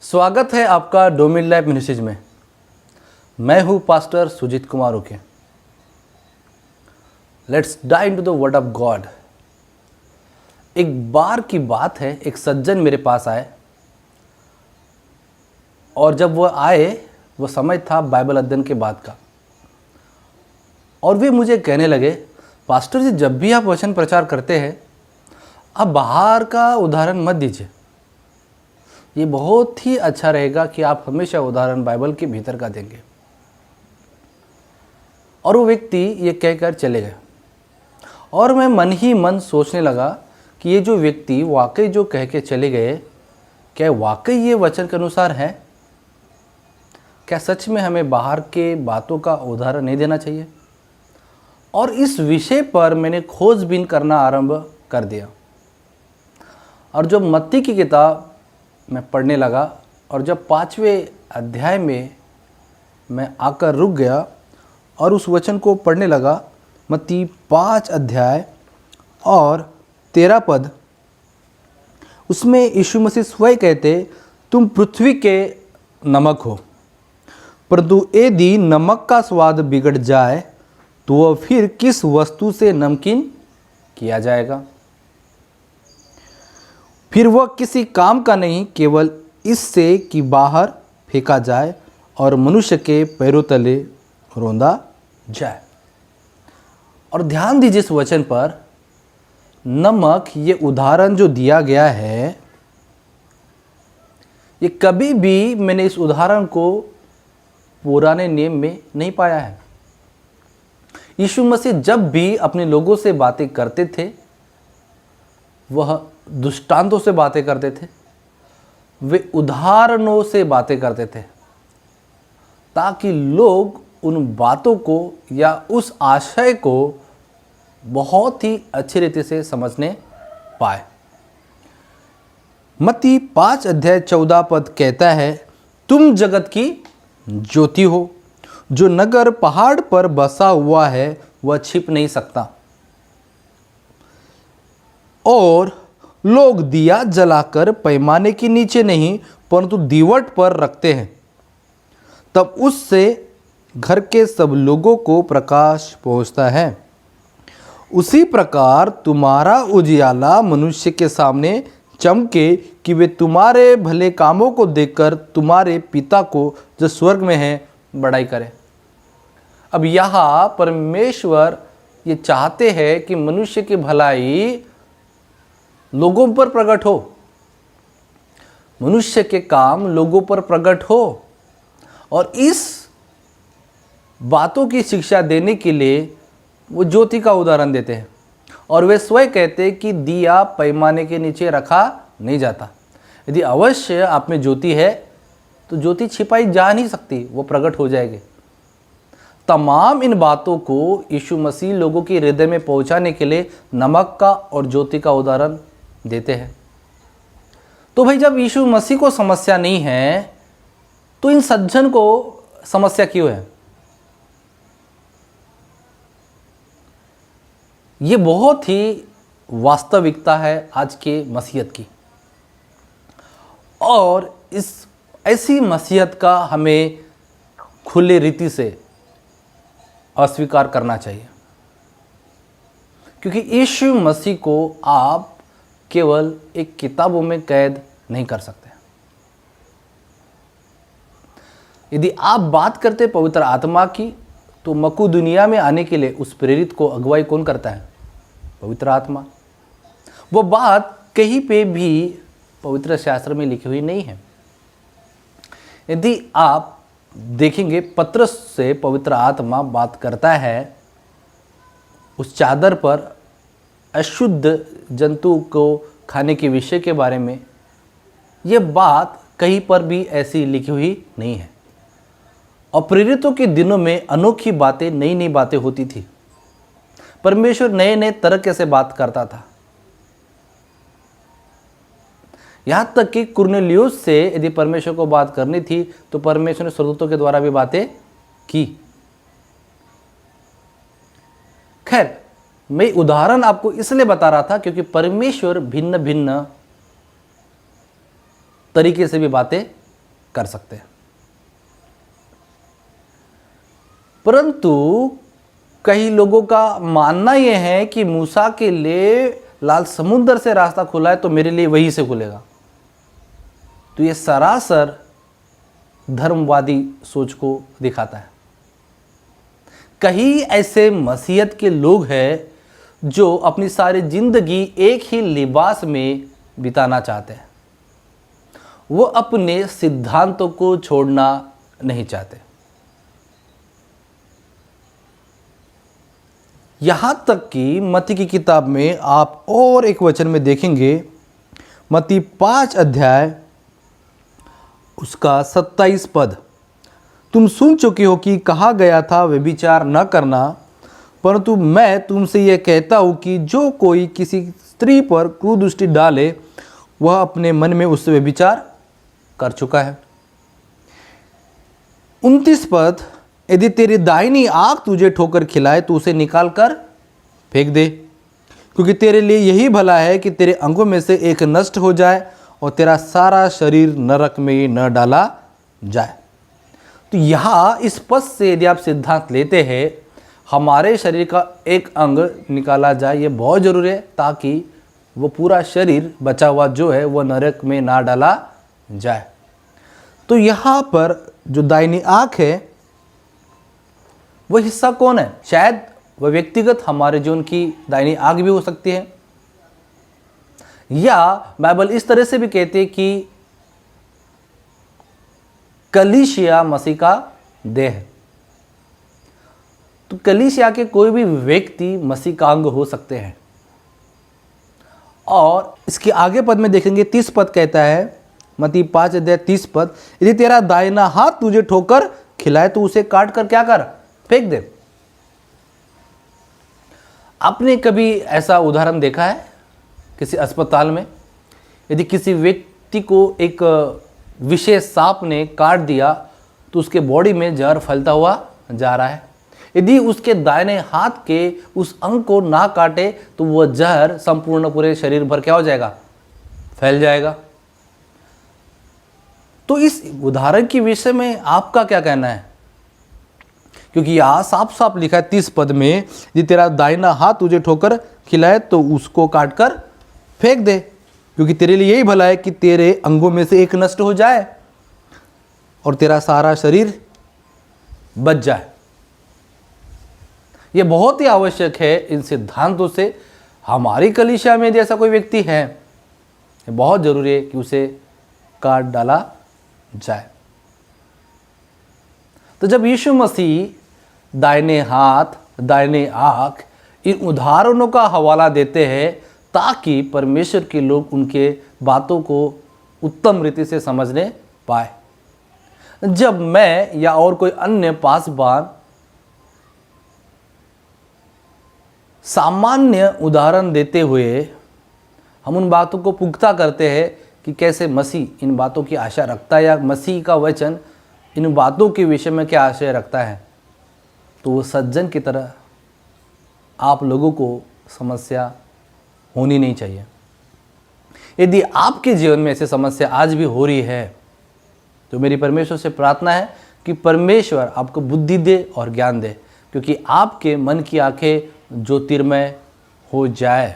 स्वागत है आपका डोमिन लाइफ मिनिस्ट्रीज में। मैं हूं pastor Sujit Kumar okay. Let's dive into the word of God. एक बार की बात है, एक सज्जन मेरे पास आए और जब वह आए वो समय था बाइबल अध्ययन के बाद का, और वे मुझे कहने लगे, पास्टर जी जब भी आप वचन प्रचार करते हैं आप बाहर का उदाहरण मत दीजिए, ये बहुत ही अच्छा रहेगा कि आप हमेशा उदाहरण बाइबल के भीतर का देंगे। और वो व्यक्ति ये कहकर चले गए और मैं मन ही मन सोचने लगा कि ये जो व्यक्ति वाकई जो कह के चले गए, क्या वाकई ये वचन के अनुसार है? क्या सच में हमें बाहर के बातों का उदाहरण नहीं देना चाहिए? और इस विषय पर मैंने खोजबीन करना आरंभ कर दिया और जब मत्ती की किताब मैं पढ़ने लगा और जब 5वें अध्याय में मैं आकर रुक गया और उस वचन को पढ़ने लगा, मत्ती 5 अध्याय और 13 पद, उसमें यीशु मसीह स्वयं कहते, तुम पृथ्वी के नमक हो, परंतु यदि नमक का स्वाद बिगड़ जाए तो वह फिर किस वस्तु से नमकीन किया जाएगा? फिर वह किसी काम का नहीं, केवल इससे कि बाहर फेंका जाए और मनुष्य के पैरों तले रौंदा जाए। और ध्यान दीजिए इस वचन पर, नमक ये उदाहरण जो दिया गया है, ये कभी भी मैंने इस उदाहरण को पुराने नियम में नहीं पाया है। यीशु मसीह जब भी अपने लोगों से बातें करते थे वह दृष्टांतों से बातें करते थे, वे उदाहरणों से बातें करते थे ताकि लोग उन बातों को या उस आशय को बहुत ही अच्छी रीति से समझने पाए। मत्ती 5 अध्याय 14 पद कहता है, तुम जगत की ज्योति हो, जो नगर पहाड़ पर बसा हुआ है वह छिप नहीं सकता। और लोग दिया जलाकर पैमाने के नीचे नहीं परंतु दीवट पर रखते हैं, तब उससे घर के सब लोगों को प्रकाश पहुंचता है। उसी प्रकार तुम्हारा उजियाला मनुष्य के सामने चमके कि वे तुम्हारे भले कामों को देखकर तुम्हारे पिता को जो स्वर्ग में है बड़ाई करें। अब यहाँ परमेश्वर ये चाहते हैं कि मनुष्य की भलाई लोगों पर प्रकट हो, मनुष्य के काम लोगों पर प्रकट हो, और इस बातों की शिक्षा देने के लिए वो ज्योति का उदाहरण देते हैं। और वे स्वयं कहते हैं कि दिया पैमाने के नीचे रखा नहीं जाता। यदि अवश्य आप में ज्योति है तो ज्योति छिपाई जा नहीं सकती, वो प्रकट हो जाएगी। तमाम इन बातों को यीशु मसीह लोगों के हृदय में पहुंचाने के लिए नमक का और ज्योति का उदाहरण देते हैं। तो भाई जब यीशु मसीह को समस्या नहीं है तो इन सज्जन को समस्या क्यों है? ये बहुत ही वास्तविकता है आज के मसीहत की, और इस ऐसी मसीहत का हमें खुले रीति से अस्वीकार करना चाहिए, क्योंकि यीशु मसीह को आप केवल एक किताबों में कैद नहीं कर सकते। यदि आप बात करते पवित्र आत्मा की, तो मकू दुनिया में आने के लिए उस प्रेरित को अगुवाई कौन करता है? पवित्र आत्मा। वो बात कहीं पे भी पवित्र शास्त्र में लिखी हुई नहीं है। यदि आप देखेंगे पत्रस से पवित्र आत्मा बात करता है उस चादर पर अशुद्ध जंतु को खाने के विषय के बारे में, यह बात कहीं पर भी ऐसी लिखी हुई नहीं है। और प्रेरितों के दिनों में अनोखी बातें, नई नई बातें होती थी। परमेश्वर नए नए तरीके से बात करता था। यहां तक कि कुरनेलियुस से यदि परमेश्वर को बात करनी थी तो परमेश्वर ने स्वर्गदूतों के द्वारा भी बातें की। खैर, मैं उदाहरण आपको इसलिए बता रहा था क्योंकि परमेश्वर भिन्न भिन्न तरीके से भी बातें कर सकते हैं। परंतु कई लोगों का मानना यह है कि मूसा के लिए लाल समुद्र से रास्ता खुला है तो मेरे लिए वहीं से खुलेगा। तो ये सरासर धर्मवादी सोच को दिखाता है। कई ऐसे मसीहत के लोग हैं जो अपनी सारी जिंदगी एक ही लिबास में बिताना चाहते हैं। वो अपने सिद्धांतों को छोड़ना नहीं चाहते। यहां तक कि मत्ती की किताब में आप और एक वचन में देखेंगे, मत्ती 5 अध्याय उसका 27 पद, तुम सुन चुके हो कि कहा गया था व्यभिचार न करना, परंतु मैं तुमसे यह कहता हूं कि जो कोई किसी स्त्री पर क्रूर डाले वह अपने मन में उससे व्यभिचार कर चुका है। 29 पद, यदि तेरी दाहिनी आंख तुझे ठोकर खिलाए तो उसे निकाल कर फेंक दे, क्योंकि तेरे लिए यही भला है कि तेरे अंगों में से एक नष्ट हो जाए और तेरा सारा शरीर नरक में न डाला जाए। तो यहाँ इस पद से यदि आप सिद्धांत लेते हैं हमारे शरीर का एक अंग निकाला जाए, ये बहुत ज़रूरी है ताकि वो पूरा शरीर बचा हुआ जो है वो नरक में ना डाला जाए। तो यहाँ पर जो दाहिनी आँख है वो हिस्सा कौन है? शायद वह व्यक्तिगत हमारे जीवन की दाहिनी आँख भी हो सकती है, या बाइबल इस तरह से भी कहती है कि कलीसिया मसीह का देह है। तो कलीसिया के कोई भी व्यक्ति मसीह का अंग हो सकते हैं। और इसके आगे पद में देखेंगे 30 पद कहता है, मत्ती 5 अध्याय 30 पद, यदि तेरा दाहिना हाथ तुझे ठोकर खिलाए तो उसे काट कर क्या कर? फेंक दे। आपने कभी ऐसा उदाहरण देखा है किसी अस्पताल में? यदि किसी व्यक्ति को एक विशेष सांप ने काट दिया तो उसके बॉडी में जहर फैलता हुआ जा रहा है। यदि उसके दाहिने हाथ के उस अंग को ना काटे तो वह जहर संपूर्ण पूरे शरीर भर क्या हो जाएगा? फैल जाएगा। तो इस उदाहरण के विषय में आपका क्या कहना है? क्योंकि यहाँ साफ साफ लिखा है 30 पद में, यदि तेरा दाहिना हाथ तुझे ठोकर खिलाए तो उसको काट कर फेंक दे, क्योंकि तेरे लिए यही भला है कि तेरे अंगों में से एक नष्ट हो जाए और तेरा सारा शरीर बच जाए। यह बहुत ही आवश्यक है। इन सिद्धांतों से हमारी कलीसिया में यदि ऐसा कोई व्यक्ति है, बहुत जरूरी है कि उसे काट डाला जाए। तो जब यीशु मसीह दाहिने हाथ, दाहिने आँख इन उदाहरणों का हवाला देते हैं ताकि परमेश्वर के लोग उनके बातों को उत्तम रीति से समझने पाए। जब मैं या और कोई अन्य पासवान सामान्य उदाहरण देते हुए हम उन बातों को पुख्ता करते हैं कि कैसे मसीह इन बातों की आशा रखता है या मसीह का वचन इन बातों के विषय में क्या आशय रखता है, तो वो सज्जन की तरह आप लोगों को समस्या होनी नहीं चाहिए। यदि आपके जीवन में ऐसी समस्या आज भी हो रही है तो मेरी परमेश्वर से प्रार्थना है कि परमेश्वर आपको बुद्धि दे और ज्ञान दे, क्योंकि आपके मन की आंखें ज्योतिर्मय हो जाए।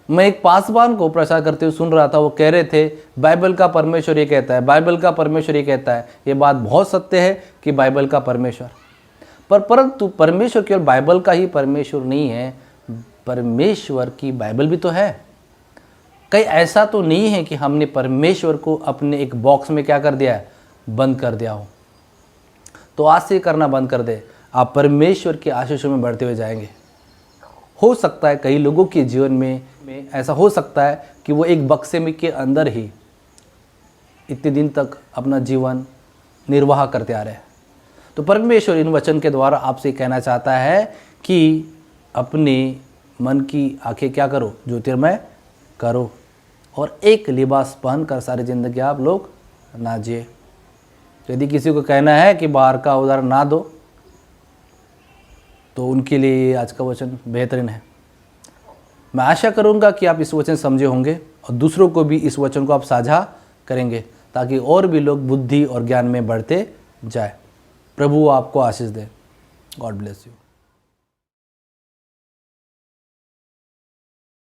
मैं एक पासवान को प्रचार करते हुए सुन रहा था, वो कह रहे थे बाइबल का परमेश्वर ये कहता है, बाइबल का परमेश्वर ये कहता है। ये बात बहुत सत्य है कि बाइबल का परमेश्वर, परंतु परमेश्वर केवल बाइबल का ही परमेश्वर नहीं है, परमेश्वर की बाइबल भी तो है। कहीं ऐसा तो नहीं है कि हमने परमेश्वर को अपने एक बॉक्स में क्या कर दिया है? बंद कर दिया हो। तो आज से करना बंद कर दे, आप परमेश्वर के आशीषों में बढ़ते हुए जाएंगे। हो सकता है कई लोगों के जीवन में ऐसा हो सकता है कि वो एक बक्से में के अंदर ही इतने दिन तक अपना जीवन निर्वाह करते आ रहे हैं। तो परमेश्वर इन वचन के द्वारा आपसे कहना चाहता है कि अपने मन की आंखें क्या करो? ज्योतिर्मय करो और एक लिबास पहन कर सारी ज़िंदगी आप लोग ना जिए। यदि किसी को कहना है कि बाहर का उदाहरण ना दो तो उनके लिए आज का वचन बेहतरीन है। मैं आशा करूंगा कि आप इस वचन समझे होंगे और दूसरों को भी इस वचन को आप साझा करेंगे, ताकि और भी लोग बुद्धि और ज्ञान में बढ़ते जाए। प्रभु आपको आशीष दे। God bless you.